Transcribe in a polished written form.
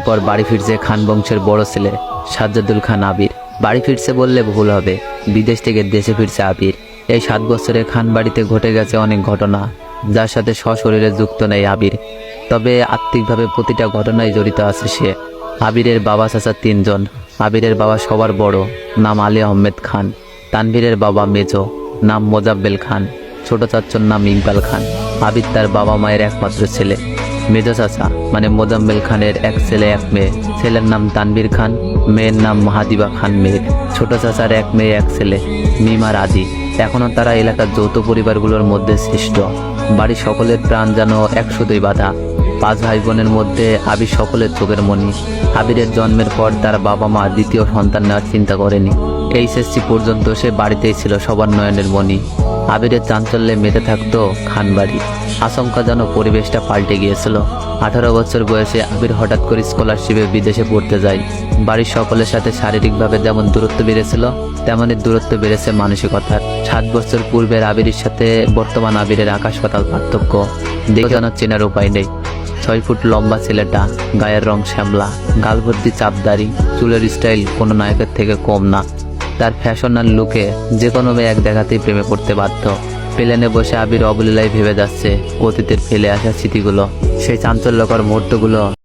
পর বাড়ি ফিরছে খান বংশের বড় ছেলে সাজ্জাদুল খান আবির। বাড়ি ফিরছে বললে ভুল হবে, বিদেশ থেকে দেশে ফিরছে আবির। এই 7 বছরে খান বাড়িতে ঘটে গেছে অনেক ঘটনা, যার সাথে সশরীরে যুক্ত নেই আবির, তবে আত্মিকভাবে প্রতিটা ঘটনায় জড়িত আছে সে। আবিরের বাবা চাচা 3 জন। আবিরের বাবা সবার বড়, নাম আলী আহমেদ খান। তানভীরের বাবা মেজো, নাম মোজাব্বেল খান। ছোট চাচ্চর নাম ইকবাল খান। আবির তার বাবা মায়ের একমাত্র ছেলে। মেজো চাচা মানে মোজাম্মেল খানের এক ছেলে এক মেয়ে। ছেলের নাম তানভীর খান, মেয়ের নাম মাহাদিবা খান মেয়ে। ছোট চাচার এক মেয়ে এক ছেলে, মিমার আদি। এখনও তারা এলাকার যৌথ পরিবারগুলোর মধ্যে শ্রেষ্ঠ। বাড়ির সকলের প্রাণ যেন একসাথেই বাঁধা। 5 ভাই বোনের মধ্যে আবির সকলের চোখের মণি। আবিরের জন্মের পর তার বাবা মা দ্বিতীয় সন্তান নেওয়ার চিন্তা করেনি। এইচএসসি পর্যন্ত সে বাড়িতেই ছিল সবার নয়নের মণি। আবিরের চাঞ্চল্যে মেতে থাকতো খানবাড়ি। আচমকা যেন পরিবেশটা পাল্টে গিয়েছিল। 18 বছর বয়সে আবির হঠাৎ করে স্কলারশিপে বিদেশে পড়তে যায়। বাড়ির সকলের সাথে শারীরিকভাবে যেমন দূরত্ব বেড়েছিল, তেমনই দূরত্ব বেড়েছে মানসিকতার। 7 বছর পূর্বের আবিরের সাথে বর্তমান আবিরের আকাশ পাতাল পার্থক্য। দেখে যেন চেনার উপায় নেই। 6 ফুট লম্বা ছেলেটা, গায়ের রং শ্যামলা, গাল ভর্তি চাপদাড়ি, চুলের স্টাইল কোনো নায়কের থেকে কম না। তার ফ্যাশন আর লুকে যে কোনো মেয়ে এক দেখাতেই প্রেমে পড়তে বাধ্য। প্লেনে বসে আবির অবলীলায় ভেবে যাচ্ছে অতীতের ফেলে আসা স্মৃতিগুলো, সেই চাঞ্চল্যকর মুহূর্তগুলো